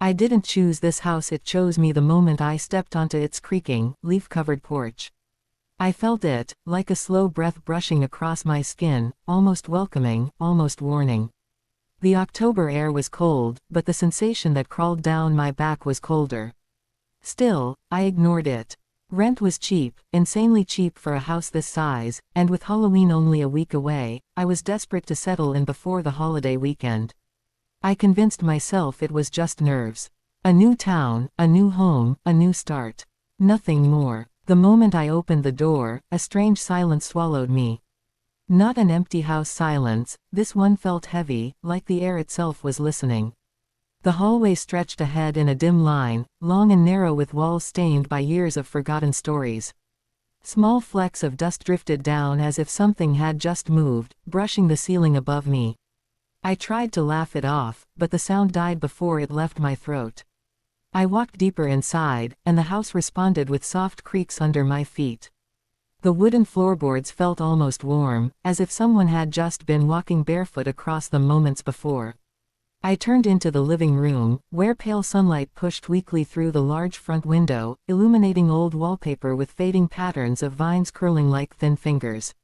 I didn't choose this house, it chose me the moment I stepped onto its creaking, leaf-covered porch. I felt it, like a slow breath brushing across my skin, almost welcoming, almost warning. The October air was cold, but the sensation that crawled down my back was colder. Still, I ignored it. Rent was cheap, insanely cheap for a house this size, and with Halloween only a week away, I was desperate to settle in before the holiday weekend. I convinced myself it was just nerves. A new town, a new home, a new start. Nothing more. The moment I opened the door, a strange silence swallowed me. Not an empty house silence, this one felt heavy, like the air itself was listening. The hallway stretched ahead in a dim line, long and narrow with walls stained by years of forgotten stories. Small flecks of dust drifted down as if something had just moved, brushing the ceiling above me. I tried to laugh it off, but the sound died before it left my throat. I walked deeper inside, and the house responded with soft creaks under my feet. The wooden floorboards felt almost warm, as if someone had just been walking barefoot across them moments before. I turned into the living room, where pale sunlight pushed weakly through the large front window, illuminating old wallpaper with fading patterns of vines curling like thin fingers.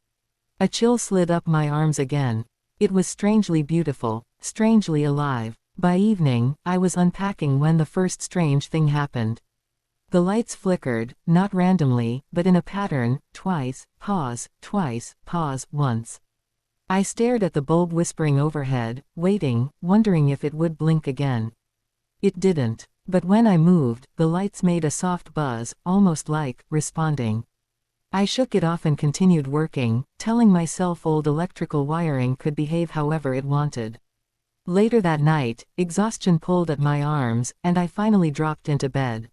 A chill slid up my arms again. It was strangely beautiful, strangely alive. By evening, I was unpacking when the first strange thing happened. The lights flickered, not randomly, but in a pattern, twice, pause, once. I stared at the bulb whispering overhead, waiting, wondering if it would blink again. It didn't. But when I moved, the lights made a soft buzz, almost like responding. I shook it off and continued working, telling myself old electrical wiring could behave however it wanted. Later that night, exhaustion pulled at my arms, and I finally dropped into bed.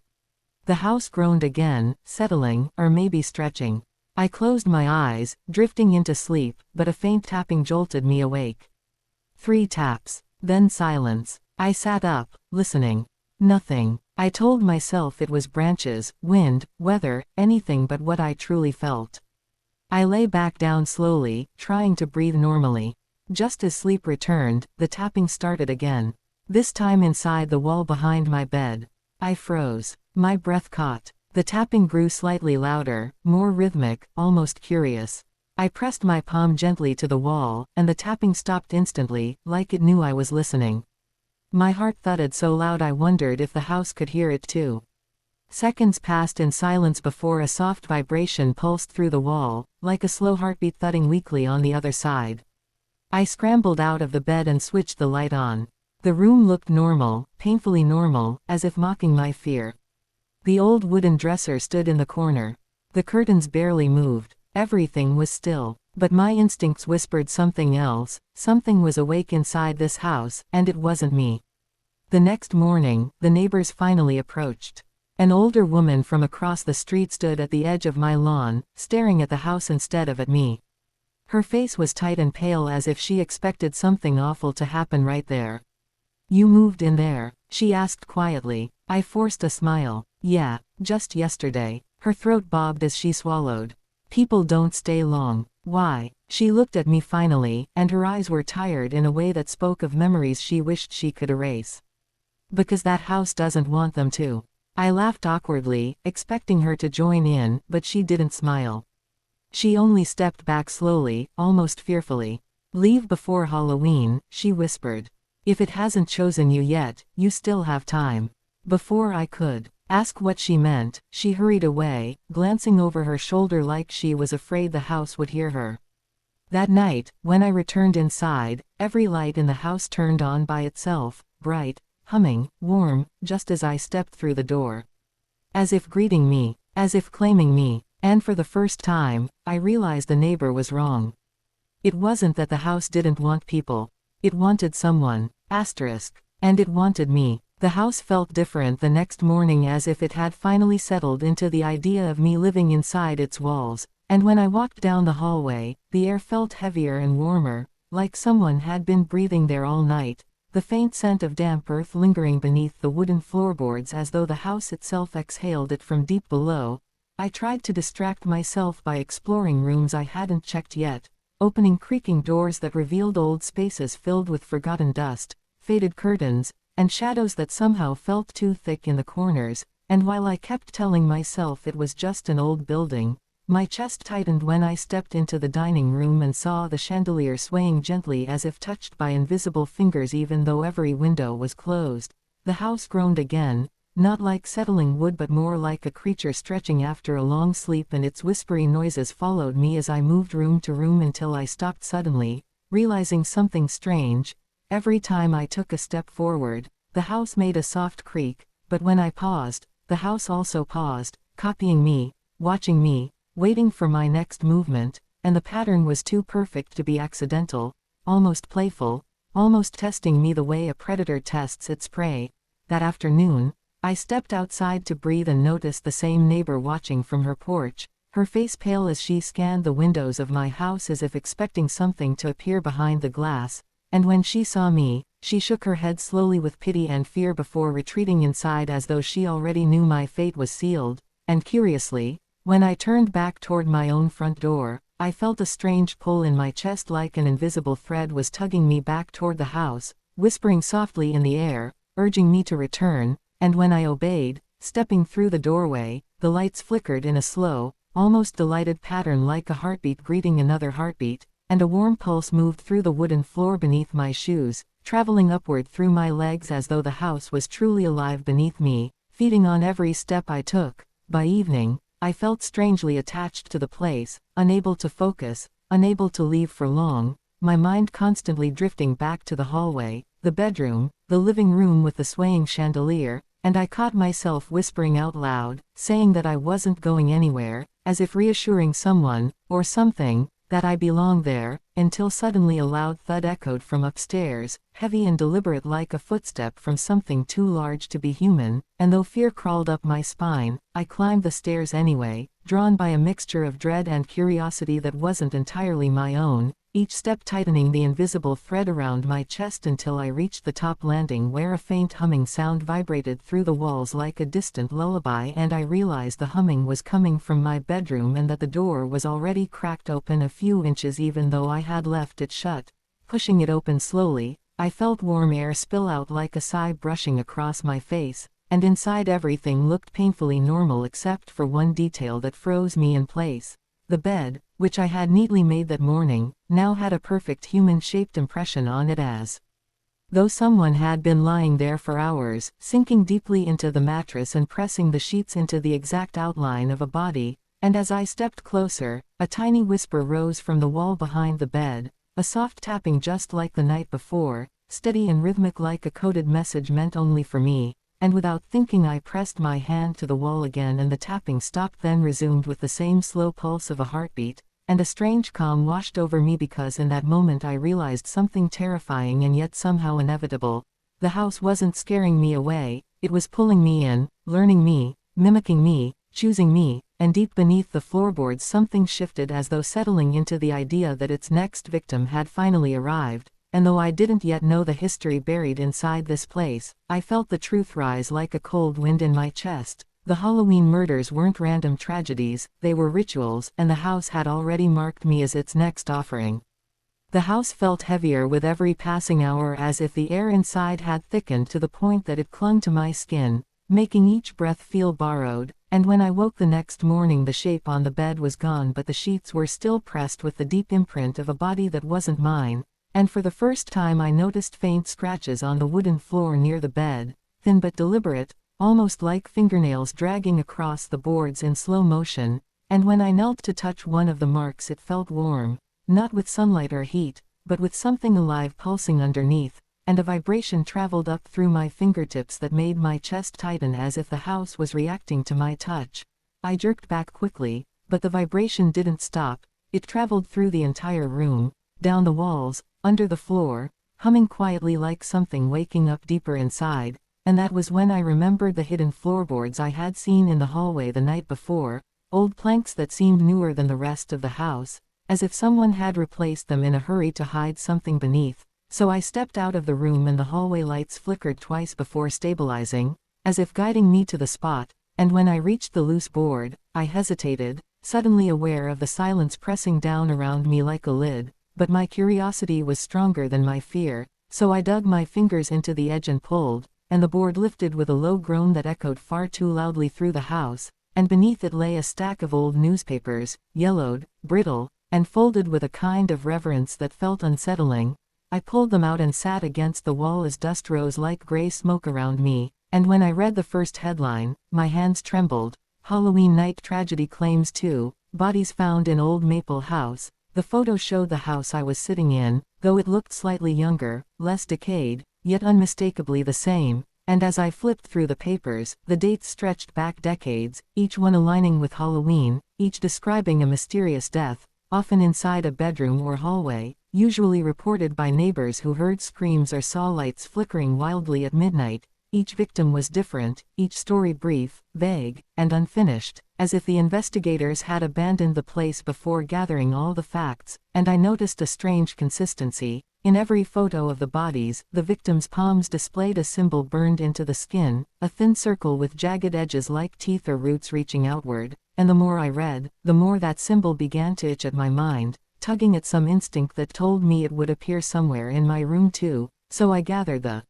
The house groaned again, settling, or maybe stretching. I closed my eyes, drifting into sleep, but a faint tapping jolted me awake. 3 taps. Then silence. I sat up, listening. Nothing. I told myself it was branches, wind, weather, anything but what I truly felt. I lay back down slowly, trying to breathe normally. Just as sleep returned, the tapping started again. This time inside the wall behind my bed. I froze. My breath caught. The tapping grew slightly louder, more rhythmic, almost curious. I pressed my palm gently to the wall, and the tapping stopped instantly, like it knew I was listening. My heart thudded so loud I wondered if the house could hear it too. Seconds passed in silence before a soft vibration pulsed through the wall, like a slow heartbeat thudding weakly on the other side. I scrambled out of the bed and switched the light on. The room looked normal, painfully normal, as if mocking my fear. The old wooden dresser stood in the corner. The curtains barely moved. Everything was still. But my instincts whispered something else. Something was awake inside this house, and it wasn't me. The next morning, the neighbors finally approached. An older woman from across the street stood at the edge of my lawn, staring at the house instead of at me. Her face was tight and pale as if she expected something awful to happen right there. "You moved in there?" she asked quietly. I forced a smile. "Yeah, just yesterday." Her throat bobbed as she swallowed. "People don't stay long." "Why?" She looked at me finally, and her eyes were tired in a way that spoke of memories she wished she could erase. "Because that house doesn't want them to." I laughed awkwardly, expecting her to join in, but she didn't smile. She only stepped back slowly, almost fearfully. "Leave before Halloween," she whispered. "If it hasn't chosen you yet, you still have time." Before I could ask what she meant, she hurried away, glancing over her shoulder like she was afraid the house would hear her. That night, when I returned inside, every light in the house turned on by itself, bright, humming, warm, just as I stepped through the door. As if greeting me, as if claiming me, and for the first time, I realized the neighbor was wrong. It wasn't that the house didn't want people. It wanted someone. And it wanted me. The house felt different the next morning, as if it had finally settled into the idea of me living inside its walls, and when I walked down the hallway, the air felt heavier and warmer, like someone had been breathing there all night, the faint scent of damp earth lingering beneath the wooden floorboards as though the house itself exhaled it from deep below. I tried to distract myself by exploring rooms I hadn't checked yet, opening creaking doors that revealed old spaces filled with forgotten dust, faded curtains, and shadows that somehow felt too thick in the corners, and while I kept telling myself it was just an old building, my chest tightened when I stepped into the dining room and saw the chandelier swaying gently as if touched by invisible fingers even though every window was closed. The house groaned again, not like settling wood but more like a creature stretching after a long sleep, and its whispery noises followed me as I moved room to room until I stopped suddenly, realizing something strange. Every time I took a step forward, the house made a soft creak, but when I paused, the house also paused, copying me, watching me, waiting for my next movement, and the pattern was too perfect to be accidental, almost playful, almost testing me the way a predator tests its prey. That afternoon, I stepped outside to breathe and noticed the same neighbor watching from her porch, her face pale as she scanned the windows of my house as if expecting something to appear behind the glass, and when she saw me, she shook her head slowly with pity and fear before retreating inside as though she already knew my fate was sealed. And curiously, when I turned back toward my own front door, I felt a strange pull in my chest like an invisible thread was tugging me back toward the house, whispering softly in the air, urging me to return, and when I obeyed, stepping through the doorway, the lights flickered in a slow, almost delighted pattern like a heartbeat greeting another heartbeat, and a warm pulse moved through the wooden floor beneath my shoes, traveling upward through my legs as though the house was truly alive beneath me, feeding on every step I took. By evening, I felt strangely attached to the place, unable to focus, unable to leave for long, my mind constantly drifting back to the hallway, the bedroom, the living room with the swaying chandelier, and I caught myself whispering out loud, saying that I wasn't going anywhere, as if reassuring someone, or something, that I belonged there, until suddenly a loud thud echoed from upstairs, heavy and deliberate like a footstep from something too large to be human, and though fear crawled up my spine, I climbed the stairs anyway, drawn by a mixture of dread and curiosity that wasn't entirely my own, each step tightening the invisible thread around my chest until I reached the top landing where a faint humming sound vibrated through the walls like a distant lullaby, and I realized the humming was coming from my bedroom and that the door was already cracked open a few inches even though I had left it shut. Pushing it open slowly, I felt warm air spill out like a sigh brushing across my face, and inside everything looked painfully normal except for one detail that froze me in place. The bed, which I had neatly made that morning, now had a perfect human-shaped impression on it as though someone had been lying there for hours, sinking deeply into the mattress and pressing the sheets into the exact outline of a body, and as I stepped closer, a tiny whisper rose from the wall behind the bed, a soft tapping just like the night before, steady and rhythmic like a coded message meant only for me. And without thinking I pressed my hand to the wall again and the tapping stopped, then resumed with the same slow pulse of a heartbeat, and a strange calm washed over me because in that moment I realized something terrifying and yet somehow inevitable. The house wasn't scaring me away, it was pulling me in, learning me, mimicking me, choosing me, and deep beneath the floorboards something shifted as though settling into the idea that its next victim had finally arrived. And though I didn't yet know the history buried inside this place, I felt the truth rise like a cold wind in my chest. The Halloween murders weren't random tragedies, they were rituals, and the house had already marked me as its next offering. The house felt heavier with every passing hour as if the air inside had thickened to the point that it clung to my skin, making each breath feel borrowed, and when I woke the next morning the shape on the bed was gone but the sheets were still pressed with the deep imprint of a body that wasn't mine. And for the first time I noticed faint scratches on the wooden floor near the bed, thin but deliberate, almost like fingernails dragging across the boards in slow motion, and when I knelt to touch one of the marks it felt warm, not with sunlight or heat, but with something alive pulsing underneath, and a vibration traveled up through my fingertips that made my chest tighten as if the house was reacting to my touch. I jerked back quickly, but the vibration didn't stop, it traveled through the entire room, down the walls, under the floor, humming quietly like something waking up deeper inside, and that was when I remembered the hidden floorboards I had seen in the hallway the night before, old planks that seemed newer than the rest of the house, as if someone had replaced them in a hurry to hide something beneath. So I stepped out of the room and the hallway lights flickered twice before stabilizing, as if guiding me to the spot, and when I reached the loose board, I hesitated, suddenly aware of the silence pressing down around me like a lid. But my curiosity was stronger than my fear, so I dug my fingers into the edge and pulled, and the board lifted with a low groan that echoed far too loudly through the house, and beneath it lay a stack of old newspapers, yellowed, brittle, and folded with a kind of reverence that felt unsettling. I pulled them out and sat against the wall as dust rose like gray smoke around me, and when I read the first headline, my hands trembled. Halloween Night Tragedy Claims 2, Bodies Found in Old Maple House. The photo showed the house I was sitting in, though it looked slightly younger, less decayed, yet unmistakably the same, and as I flipped through the papers, the dates stretched back decades, each one aligning with Halloween, each describing a mysterious death, often inside a bedroom or hallway, usually reported by neighbors who heard screams or saw lights flickering wildly at midnight. Each victim was different, each story brief, vague, and unfinished, as if the investigators had abandoned the place before gathering all the facts, and I noticed a strange consistency. In every photo of the bodies, the victims' palms displayed a symbol burned into the skin, a thin circle with jagged edges like teeth or roots reaching outward, and the more I read, the more that symbol began to itch at my mind, tugging at some instinct that told me it would appear somewhere in my room too, so I gathered the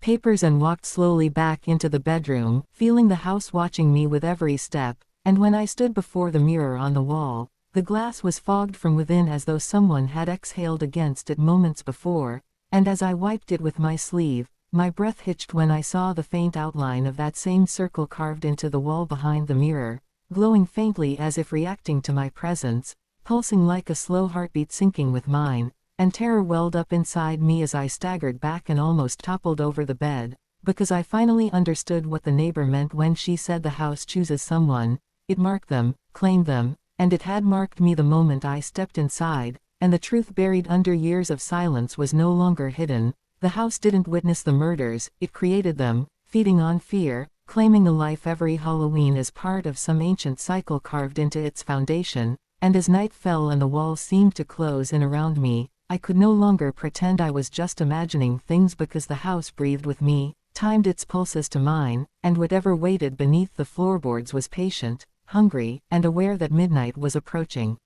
papers and walked slowly back into the bedroom, feeling the house watching me with every step, and when I stood before the mirror on the wall, the glass was fogged from within as though someone had exhaled against it moments before, and as I wiped it with my sleeve, my breath hitched when I saw the faint outline of that same circle carved into the wall behind the mirror, glowing faintly as if reacting to my presence, pulsing like a slow heartbeat syncing with mine. And terror welled up inside me as I staggered back and almost toppled over the bed, because I finally understood what the neighbor meant when she said the house chooses someone. It marked them, claimed them, and it had marked me the moment I stepped inside, and the truth buried under years of silence was no longer hidden. The house didn't witness the murders, it created them, feeding on fear, claiming a life every Halloween as part of some ancient cycle carved into its foundation, and as night fell and the walls seemed to close in around me, I could no longer pretend I was just imagining things because the house breathed with me, timed its pulses to mine, and whatever waited beneath the floorboards was patient, hungry, and aware that midnight was approaching.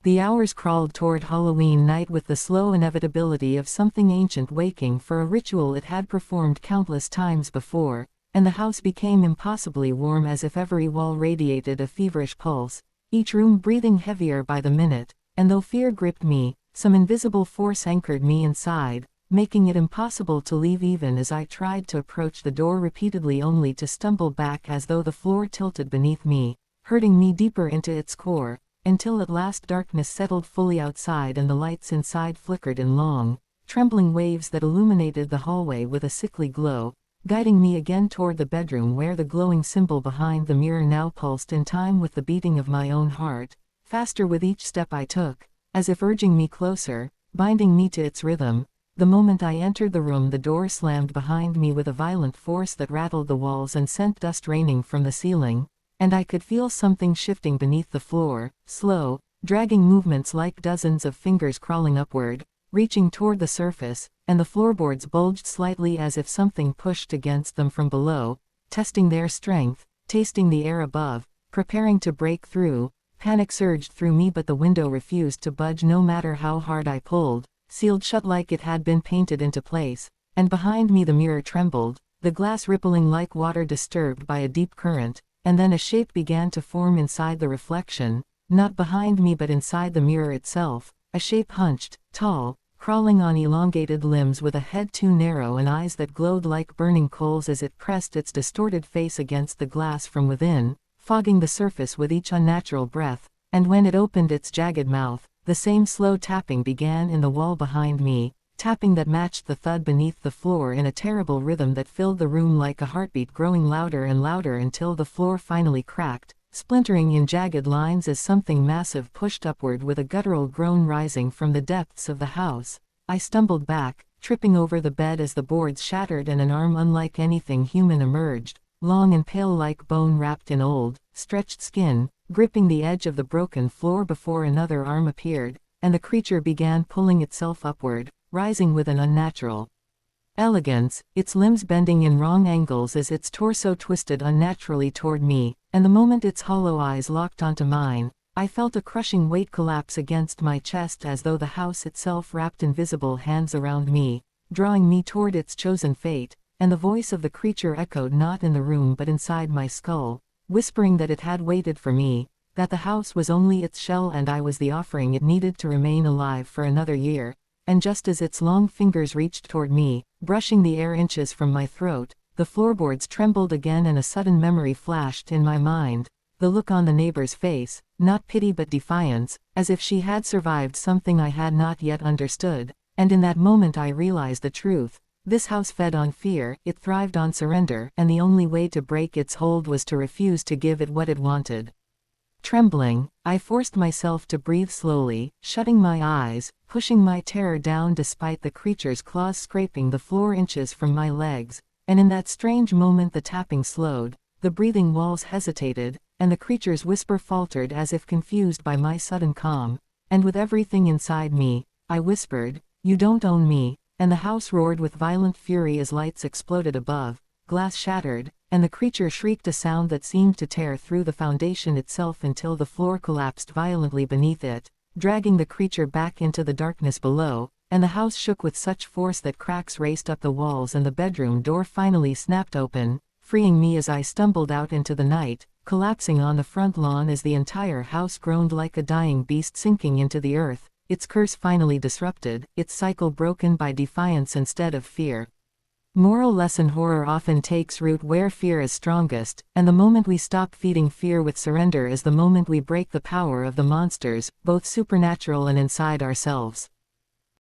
The hours crawled toward Halloween night with the slow inevitability of something ancient waking for a ritual it had performed countless times before, and the house became impossibly warm as if every wall radiated a feverish pulse, each room breathing heavier by the minute, and though fear gripped me, some invisible force anchored me inside, making it impossible to leave even as I tried to approach the door repeatedly only to stumble back as though the floor tilted beneath me, hurting me deeper into its core, until at last darkness settled fully outside and the lights inside flickered in long, trembling waves that illuminated the hallway with a sickly glow, guiding me again toward the bedroom where the glowing symbol behind the mirror now pulsed in time with the beating of my own heart, faster with each step I took, as if urging me closer, binding me to its rhythm. The moment I entered the room, the door slammed behind me with a violent force that rattled the walls and sent dust raining from the ceiling, and I could feel something shifting beneath the floor, slow, dragging movements like dozens of fingers crawling upward, reaching toward the surface, and the floorboards bulged slightly as if something pushed against them from below, testing their strength, tasting the air above, preparing to break through. Panic surged through me, but the window refused to budge no matter how hard I pulled, sealed shut like it had been painted into place, and behind me the mirror trembled, the glass rippling like water disturbed by a deep current, and then a shape began to form inside the reflection, not behind me but inside the mirror itself, a shape hunched, tall, crawling on elongated limbs with a head too narrow and eyes that glowed like burning coals as it pressed its distorted face against the glass from within, fogging the surface with each unnatural breath, and when it opened its jagged mouth, the same slow tapping began in the wall behind me, tapping that matched the thud beneath the floor in a terrible rhythm that filled the room like a heartbeat, growing louder and louder until the floor finally cracked, splintering in jagged lines as something massive pushed upward with a guttural groan rising from the depths of the house. I stumbled back, tripping over the bed as the boards shattered and an arm unlike anything human emerged, long and pale like bone wrapped in old, stretched skin, gripping the edge of the broken floor before another arm appeared, and the creature began pulling itself upward, rising with an unnatural elegance, its limbs bending in wrong angles as its torso twisted unnaturally toward me, and the moment its hollow eyes locked onto mine, I felt a crushing weight collapse against my chest as though the house itself wrapped invisible hands around me, drawing me toward its chosen fate, and the voice of the creature echoed not in the room but inside my skull, whispering that it had waited for me, that the house was only its shell and I was the offering it needed to remain alive for another year. And just as its long fingers reached toward me, brushing the air inches from my throat, the floorboards trembled again and a sudden memory flashed in my mind. The look on the neighbor's face, not pity but defiance, as if she had survived something I had not yet understood. And in that moment I realized the truth. This house fed on fear, it thrived on surrender, and the only way to break its hold was to refuse to give it what it wanted. Trembling, I forced myself to breathe slowly, shutting my eyes, pushing my terror down despite the creature's claws scraping the floor inches from my legs, and in that strange moment the tapping slowed, the breathing walls hesitated, and the creature's whisper faltered as if confused by my sudden calm, and with everything inside me, I whispered, "You don't own me," and the house roared with violent fury as lights exploded above, glass shattered, and the creature shrieked a sound that seemed to tear through the foundation itself until the floor collapsed violently beneath it, dragging the creature back into the darkness below, and the house shook with such force that cracks raced up the walls and the bedroom door finally snapped open, freeing me as I stumbled out into the night, collapsing on the front lawn as the entire house groaned like a dying beast sinking into the earth, its curse finally disrupted, its cycle broken by defiance instead of fear. Moral lesson: horror often takes root where fear is strongest, and the moment we stop feeding fear with surrender is the moment we break the power of the monsters, both supernatural and inside ourselves.